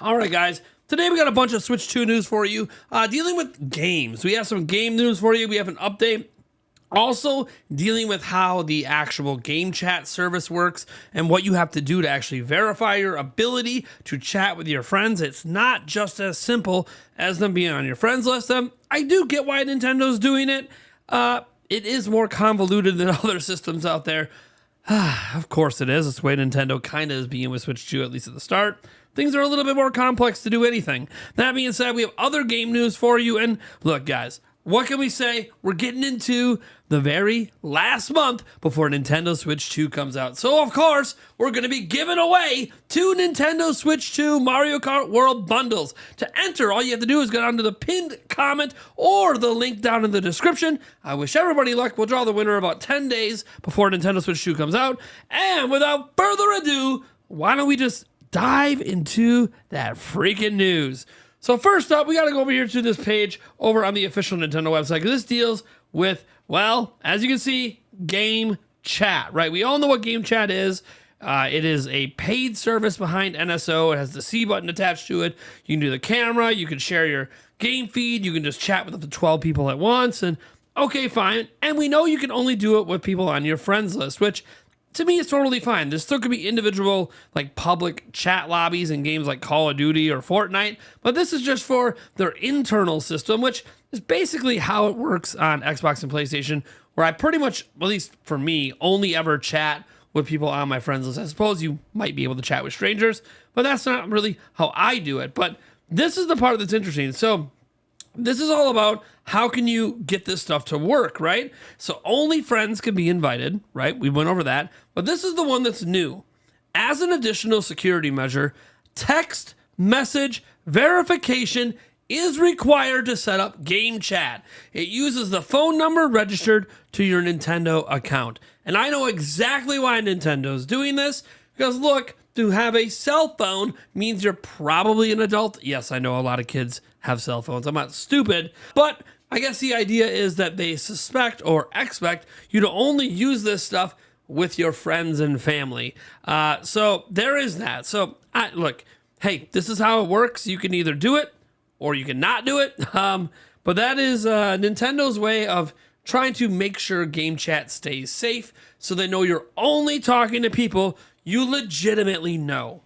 All right, guys. Today we got a bunch of Switch 2 news for you. Dealing with games. We have some game news for you. We have an update. Also, dealing with how the actual game chat service works and what you have to do to actually verify your ability to chat with your friends. It's not just as simple as them being on your friends list. I do get why Nintendo's doing it. It is more convoluted than other systems out there. Of course it is. It's the way Nintendo kind of is being with Switch 2, at least at the start. Things are a little bit more complex to do anything. That being said, we have other game news for you. And look, guys, what can we say? We're getting into the very last month before Nintendo Switch 2 comes out. So, of course, we're going to be giving away 2 Nintendo Switch 2 Mario Kart World bundles. To enter, all you have to do is go down to the pinned comment or the link down in the description. I wish everybody luck. We'll draw the winner about 10 days before Nintendo Switch 2 comes out. And without further ado, why don't we just dive into that freaking news. So first up, we got to go over here to this page over on the official Nintendo website, because this deals with, well, as you can see, game chat, right? We all know what game chat is. It is a paid service behind NSO. It has the C button attached to it. You can do the camera. You can share your game feed. You can just chat with up to 12 people at once. And okay, fine. And we know you can only do it with people on your friends list, which to me, it's totally fine. There still could be individual, like, public chat lobbies in games like Call of Duty or Fortnite, but this is just for their internal system, which is basically how it works on Xbox and PlayStation, where I pretty much, at least for me, only ever chat with people on my friends list. I suppose you might be able to chat with strangers, but that's not really how I do it. But this is the part that's interesting. So this is all about how can you get this stuff to work, right? So only friends can be invited, right? We went over that. But this is the one that's new. As an additional security measure, text message verification is required to set up game chat. It uses the phone number registered to your Nintendo account. And I know exactly why Nintendo's doing this, because look, to have a cell phone means you're probably an adult. Yes, I know a lot of kids have cell phones. I'm not stupid, but I guess the idea is that they suspect or expect you to only use this stuff with your friends and family. So there is that. So look, hey, this is how it works. You can either do it or you can not do it. But that is Nintendo's way of trying to make sure game chat stays safe so they know you're only talking to people you legitimately know.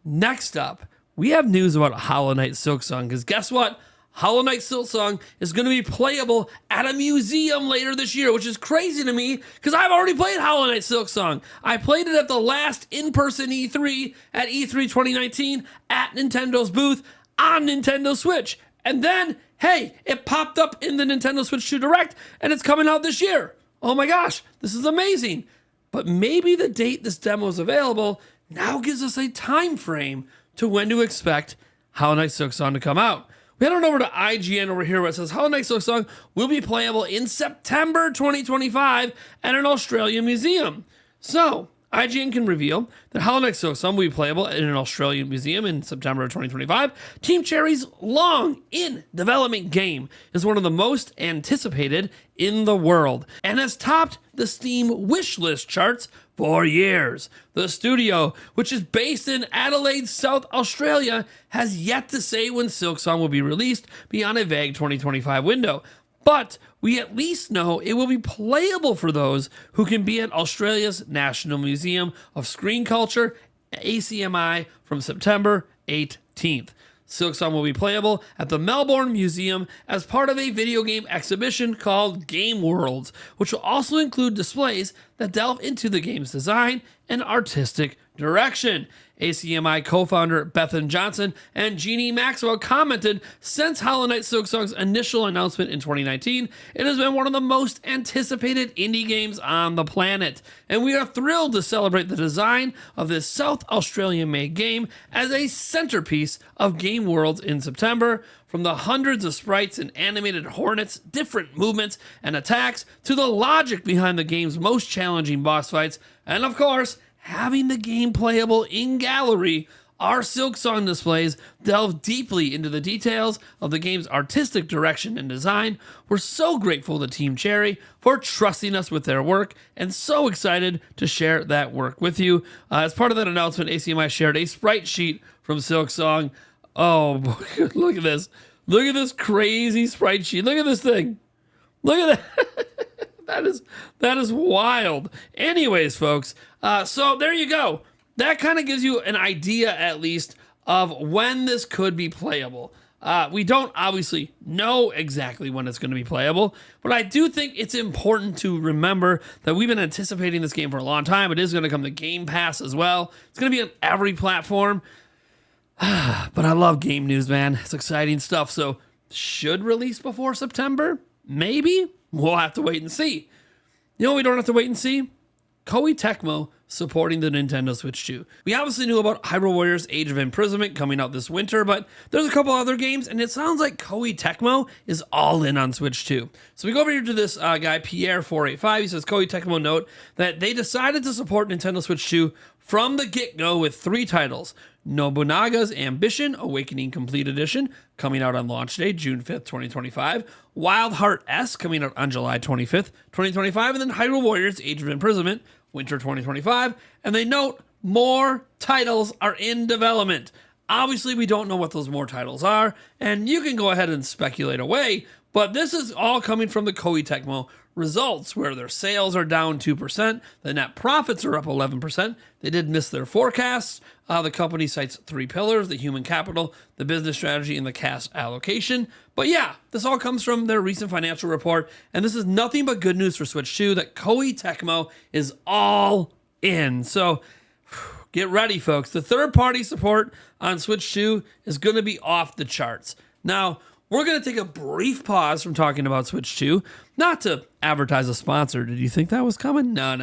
Next up, we have news about Hollow Knight Silksong, because guess what? Hollow Knight Silksong is going to be playable at a museum later this year, which is crazy to me because I've already played Hollow Knight Silksong. I played it at the last in-person E3 at E3 2019 at Nintendo's booth on Nintendo Switch. And then, hey, it popped up in the Nintendo Switch 2 Direct, and it's coming out this year. Oh my gosh, this is amazing. But maybe the date this demo is available now gives us a time frame to when to expect Hollow Knight Silksong to come out. We head on over to IGN over here where it says Hollow Knight Silksong will be playable in September 2025 at an Australian museum. So, IGN can reveal that Hollow Knight Silksong will be playable in an Australian museum in September of 2025. Team Cherry's long in development game is one of the most anticipated in the world and has topped the Steam wishlist charts for years. The studio, which is based in Adelaide, South Australia, has yet to say when Silksong will be released beyond a vague 2025 window. But we at least know it will be playable for those who can be at Australia's National Museum of Screen Culture, ACMI, from September 18th. Silksong will be playable at the Melbourne Museum as part of a video game exhibition called Game Worlds, which will also include displays that delve into the game's design and artistic direction. ACMI co-founder Bethan Johnson and Jeannie Maxwell commented, since Hollow Knight Silksong's initial announcement in 2019, it has been one of the most anticipated indie games on the planet, and we are thrilled to celebrate the design of this South Australian-made game as a centerpiece of Game Worlds in September. From the hundreds of sprites and animated hornets, different movements and attacks, to the logic behind the game's most challenging boss fights, and of course, having the game playable in gallery, our Silksong displays delve deeply into the details of the game's artistic direction and design. We're so grateful to Team Cherry for trusting us with their work and so excited to share that work with you. As part of that announcement, ACMI shared a sprite sheet from Silksong. Oh, look at this. Look at this crazy sprite sheet. Look at this thing. Look at that. that is wild. Anyways, folks, so there you go. That kind of gives you an idea, at least, of when this could be playable. We don't obviously know exactly when it's going to be playable, but I do think it's important to remember that we've been anticipating this game for a long time. It is going to come to Game Pass as well. It's going to be on every platform. But I love game news, man. It's exciting stuff. So should release before September? Maybe. We'll have to wait and see. You know what we don't have to wait and see? Koei Tecmo supporting the Nintendo Switch 2. We obviously knew about Hyrule Warriors Age of Imprisonment coming out this winter, but there's a couple other games, and it sounds like Koei Tecmo is all in on Switch 2. So we go over here to this guy, Pierre485. He says, Koei Tecmo note that they decided to support Nintendo Switch 2 from the get-go with 3 titles. Nobunaga's Ambition, Awakening Complete Edition, coming out on launch day, June 5th, 2025. Wild Heart S, coming out on July 25th, 2025. And then Hyrule Warriors Age of Imprisonment, winter 2025. And they note more titles are in development. Obviously, we don't know what those more titles are, and you can go ahead and speculate away, but this is all coming from the Koei Tecmo results, where their sales are down 2%, the net profits are up 11%. They did miss their forecasts. The company cites 3 pillars: the human capital, the business strategy, and the cash allocation. But yeah, this all comes from their recent financial report, and this is nothing but good news for Switch 2 that Koei Tecmo is all in. So get ready, folks. The third-party support on Switch 2 is going to be off the charts. Now, we're going to take a brief pause from talking about Switch 2, not to advertise a sponsor. Did you think that was coming? No.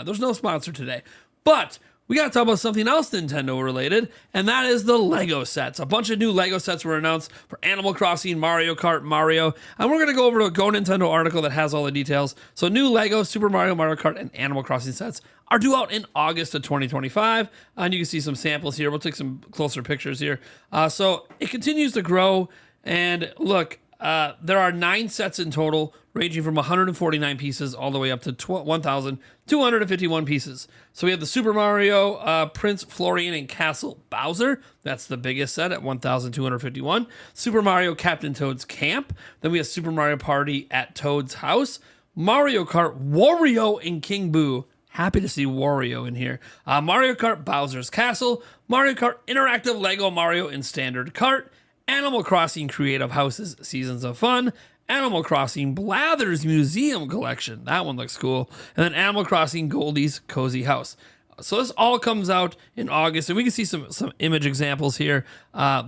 There's no sponsor today. But we got to talk about something else Nintendo related, and that is the Lego sets. A bunch of new Lego sets were announced for Animal Crossing, Mario Kart, Mario, and we're going to go over to a Go Nintendo article that has all the details. So new Lego, Super Mario, Mario Kart, and Animal Crossing sets are due out in August of 2025, and you can see some samples here. We'll take some closer pictures here. So it continues to grow, and look, there are 9 sets in total, ranging from 149 pieces all the way up to 1,251 pieces. So we have the Super Mario, Prince Florian, and Castle Bowser. That's the biggest set at 1,251. Super Mario Captain Toad's Camp. Then we have Super Mario Party at Toad's House. Mario Kart Wario and King Boo. Happy to see Wario in here. Mario Kart Bowser's Castle. Mario Kart Interactive Lego Mario in Standard Kart. Animal Crossing Creative Houses Seasons of Fun, Animal Crossing Blather's Museum Collection. That one looks cool. And then Animal Crossing Goldie's Cozy House. So this all comes out in August, and we can see some image examples here.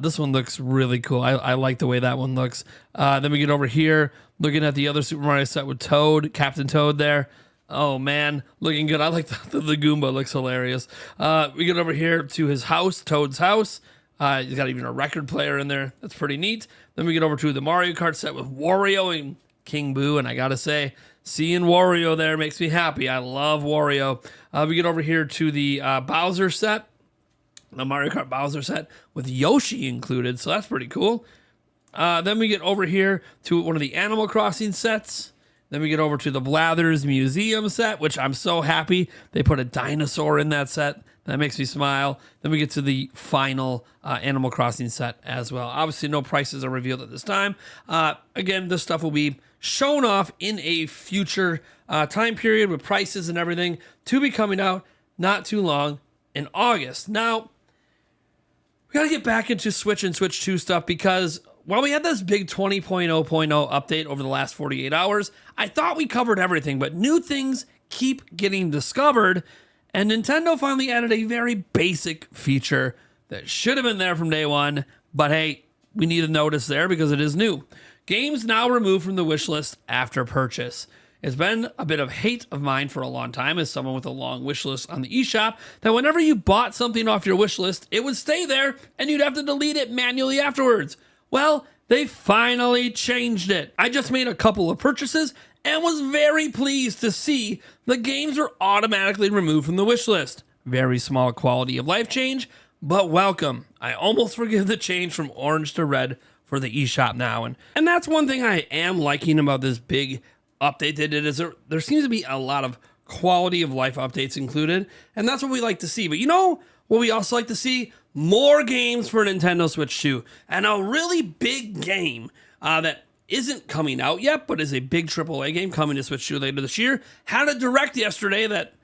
This one looks really cool. I like the way that one looks. Then we get over here, looking at the other Super Mario set with Toad, Captain Toad there. Oh, man, looking good. I like the Goomba, looks hilarious. We get over here to his house, Toad's house. He's got even a record player in there. That's pretty neat. Then we get over to the Mario Kart set with Wario and King Boo. And I got to say, seeing Wario there makes me happy. I love Wario. We get over here to the Bowser set, the Mario Kart Bowser set with Yoshi included. So that's pretty cool. Then we get over here to one of the Animal Crossing sets. Then we get over to the Blather's Museum set, which I'm so happy they put a dinosaur in that set. That makes me smile. Then we get to the final Animal Crossing set as well. Obviously, no prices are revealed at this time. Again, this stuff will be shown off in a future time period with prices and everything to be coming out not too long in August. Now, we got to get back into Switch and Switch 2 stuff because while we had this big 20.0.0 update over the last 48 hours, I thought we covered everything, but new things keep getting discovered. And Nintendo finally added a very basic feature that should have been there from day one, but hey, we need a notice there because it is new. Games now removed from the wish list after purchase. It's been a bit of hate of mine for a long time as someone with a long wish list on the eShop that whenever you bought something off your wish list, it would stay there and you'd have to delete it manually afterwards. Well, they finally changed it. I just made a couple of purchases and was very pleased to see the games were automatically removed from the wish list. Very small quality of life change, but welcome. I almost forgive the change from orange to red for the eShop now. And that's one thing I am liking about this big update they did, is there seems to be a lot of quality of life updates included, and that's what we like to see. But you know what we also like to see? More games for Nintendo Switch 2. And a really big game that isn't coming out yet, but is a big AAA game coming to Switch 2 later this year, had a direct yesterday that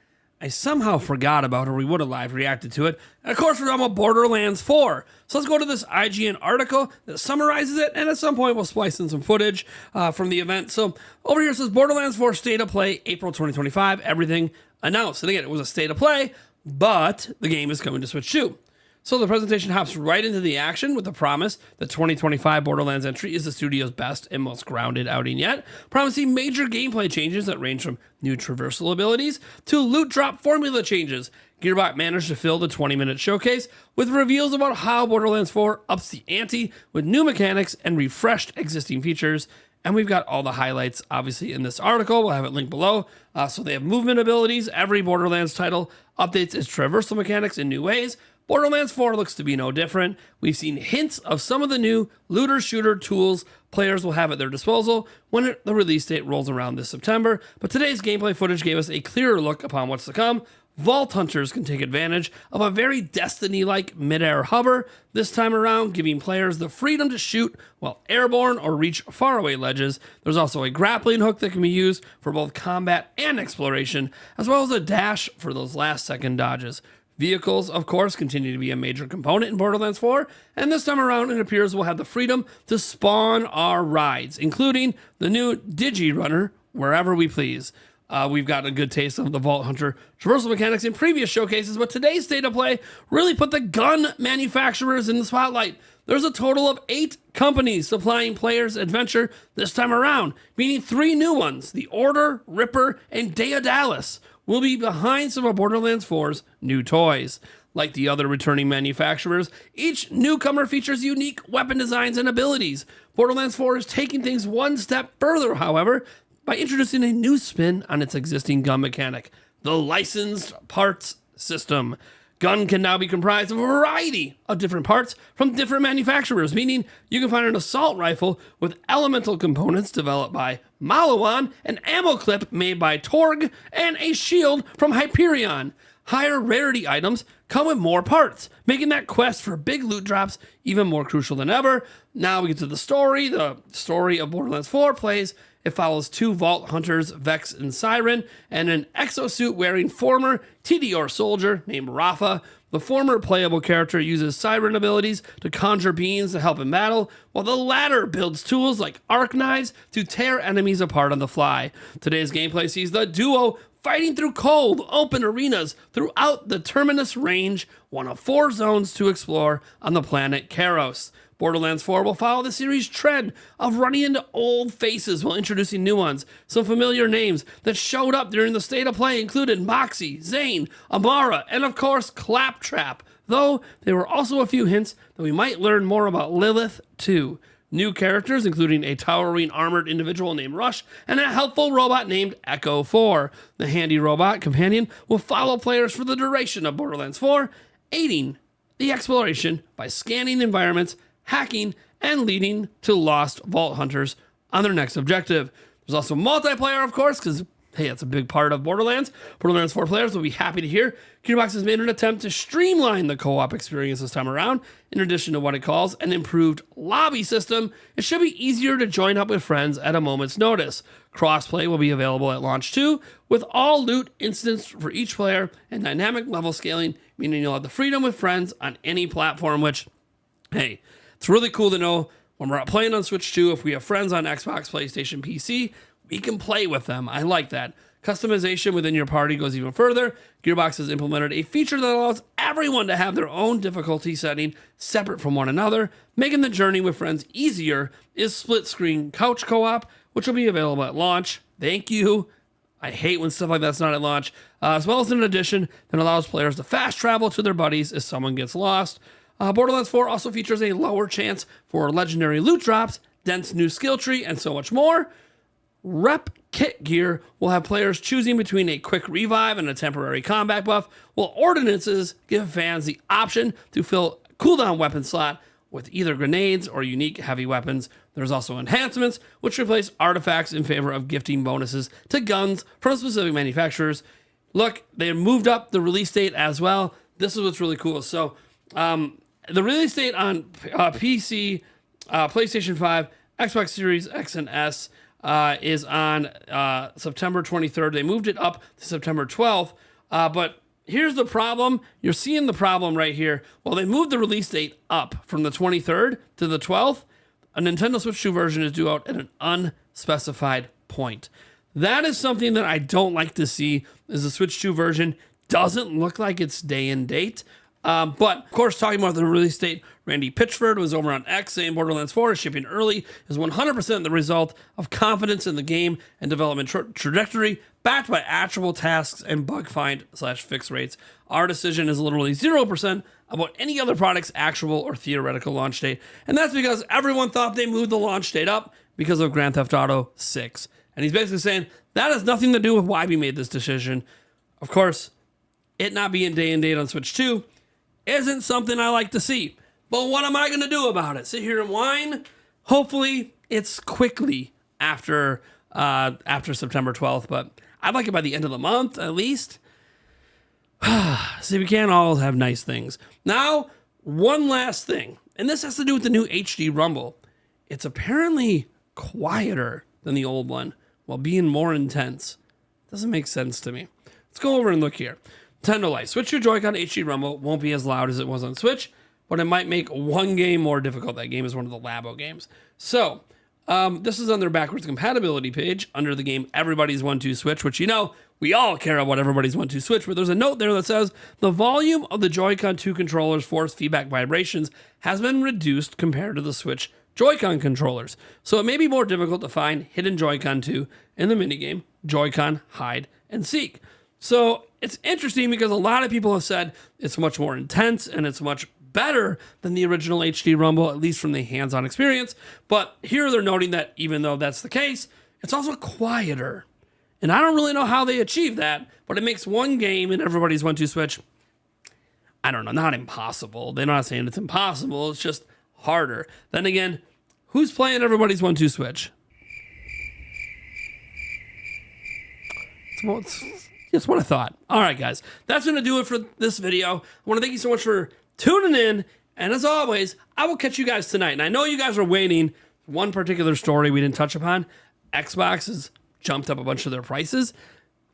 I somehow forgot about, or we would have live reacted to it. And of course, we're talking about Borderlands 4. So let's go to this IGN article that summarizes it, and at some point we'll splice in some footage from the event. So over here it says Borderlands 4 State of Play, April 2025, everything announced. And again, it was a State of Play, but the game is coming to Switch 2. So the presentation hops right into the action with the promise that 2025 Borderlands entry is the studio's best and most grounded outing yet, promising major gameplay changes that range from new traversal abilities to loot drop formula changes. Gearbox managed to fill the 20-minute showcase with reveals about how Borderlands 4 ups the ante with new mechanics and refreshed existing features. And we've got all the highlights, obviously, in this article. We'll have it linked below. So they have movement abilities. Every Borderlands title updates its traversal mechanics in new ways. Borderlands 4 looks to be no different. We've seen hints of some of the new looter-shooter tools players will have at their disposal when the release date rolls around this September. But today's gameplay footage gave us a clearer look upon what's to come. Vault Hunters can take advantage of a very Destiny-like mid-air hover, this time around giving players the freedom to shoot while airborne or reach faraway ledges. There's also a grappling hook that can be used for both combat and exploration, as well as a dash for those last-second dodges. Vehicles, of course, continue to be a major component in Borderlands 4, and this time around it appears we'll have the freedom to spawn our rides, including the new Digi Runner, wherever we please. We've got a good taste of the Vault Hunter traversal mechanics in previous showcases, but today's State of Play really put the gun manufacturers in the spotlight. There's a total of 8 companies supplying players adventure this time around, meaning 3 new ones, the Order, Ripper, and Daedalus, will be behind some of Borderlands 4's new toys. Like the other returning manufacturers, each newcomer features unique weapon designs and abilities. Borderlands 4 is taking things one step further, however, by introducing a new spin on its existing gun mechanic, the licensed parts system. Gun can now be comprised of a variety of different parts from different manufacturers, meaning you can find an assault rifle with elemental components developed by Malawan, an ammo clip made by Torg, and a shield from Hyperion. Higher rarity items come with more parts, making that quest for big loot drops even more crucial than ever. Now we get to the story. The story of Borderlands 4 plays. It follows 2 Vault Hunters, Vex and Siren, and an exosuit-wearing former TDR soldier named Rafa. The former playable character uses Siren abilities to conjure beings to help in battle, while the latter builds tools like arc knives to tear enemies apart on the fly. Today's gameplay sees the duo fighting through cold, open arenas throughout the Terminus Range, one of 4 zones to explore on the planet Karos. Borderlands 4 will follow the series' trend of running into old faces while introducing new ones. Some familiar names that showed up during the State of Play included Moxie, Zane, Amara, and of course Claptrap, though there were also a few hints that we might learn more about Lilith too. New characters, including a towering armored individual named Rush and a helpful robot named Echo 4. The handy robot companion will follow players for the duration of Borderlands 4, aiding the exploration by scanning environments, hacking, and leading to lost Vault Hunters on their next objective. There's also multiplayer, of course, because, hey, that's a big part of Borderlands. Borderlands 4 players will be happy to hear Gearbox has made an attempt to streamline the co-op experience this time around. In addition to what it calls an improved lobby system, it should be easier to join up with friends at a moment's notice. Crossplay will be available at launch too, with all loot instanced for each player and dynamic level scaling, meaning you'll have the freedom with friends on any platform, which, hey, it's really cool to know when we're playing on Switch 2, if we have friends on Xbox, PlayStation, PC, we can play with them. I like that. Customization within your party goes even further. Gearbox has implemented a feature that allows everyone to have their own difficulty setting separate from one another. Making the journey with friends easier is split-screen couch co-op, which will be available at launch. Thank you. I hate when stuff like that's not at launch. As well as an addition that allows players to fast travel to their buddies if someone gets lost. Borderlands 4 also features a lower chance for legendary loot drops, dense new skill tree, and so much more. Rep kit gear will have players choosing between a quick revive and a temporary combat buff, while ordinances give fans the option to fill cooldown weapon slot with either grenades or unique heavy weapons. There's also enhancements, which replace artifacts in favor of gifting bonuses to guns from specific manufacturers. Look, they moved up the release date as well. This is what's really cool. So, the release date on PC, PlayStation 5, Xbox Series X and S is on September 23rd. They moved it up to September 12th, but here's the problem. You're seeing the problem right here. Well, they moved the release date up from the 23rd to the 12th. A Nintendo Switch 2 version is due out at an unspecified point. That is something that I don't like to see, is the Switch 2 version doesn't look like it's day and date. But, of course, talking about the release date, Randy Pitchford was over on X saying Borderlands 4 is shipping early is 100% the result of confidence in the game and development trajectory, backed by actual tasks and bug find/fix rates. Our decision is literally 0% about any other product's actual or theoretical launch date, and that's because everyone thought they moved the launch date up because of Grand Theft Auto 6. And he's basically saying that has nothing to do with why we made this decision. Of course, it not being day and date on Switch 2 isn't something I like to see. But what am I going to do about it? Sit here and whine? Hopefully, it's quickly after September 12th, but I'd like it by the end of the month, at least. See, we can't all have nice things. Now, one last thing, and this has to do with the new HD Rumble. It's apparently quieter than the old one, while being more intense. Doesn't make sense to me. Let's go over and look here. Nintendo Lite. Switch your Joy-Con HD Rumble won't be as loud as it was on Switch, but it might make one game more difficult. That game is one of the Labo games. So, this is on their backwards compatibility page under the game Everybody's 1-2 Switch, which, you know, we all care about Everybody's 1-2 Switch, but there's a note there that says the volume of the Joy-Con 2 controller's force feedback vibrations has been reduced compared to the Switch Joy-Con controllers. So it may be more difficult to find hidden Joy-Con 2 in the minigame Joy-Con Hide and Seek. So it's interesting because a lot of people have said it's much more intense and it's much better than the original HD Rumble, at least from the hands-on experience. But here they're noting that even though that's the case, it's also quieter. And I don't really know how they achieve that, but it makes one game in Everybody's 1-2 Switch, I don't know, not impossible. They're not saying it's impossible, it's just harder. Then again, who's playing Everybody's 1-2 Switch? That's what I thought. All right, guys, that's going to do it for this video. I want to thank you so much for tuning in. And as always, I will catch you guys tonight. And I know you guys are waiting. One particular story we didn't touch upon. Xbox has jumped up a bunch of their prices.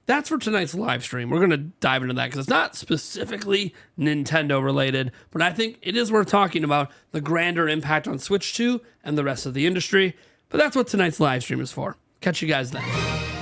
That's for tonight's live stream. We're going to dive into that because it's not specifically Nintendo related, but I think it is worth talking about the grander impact on Switch 2 and the rest of the industry. But that's what tonight's live stream is for. Catch you guys then.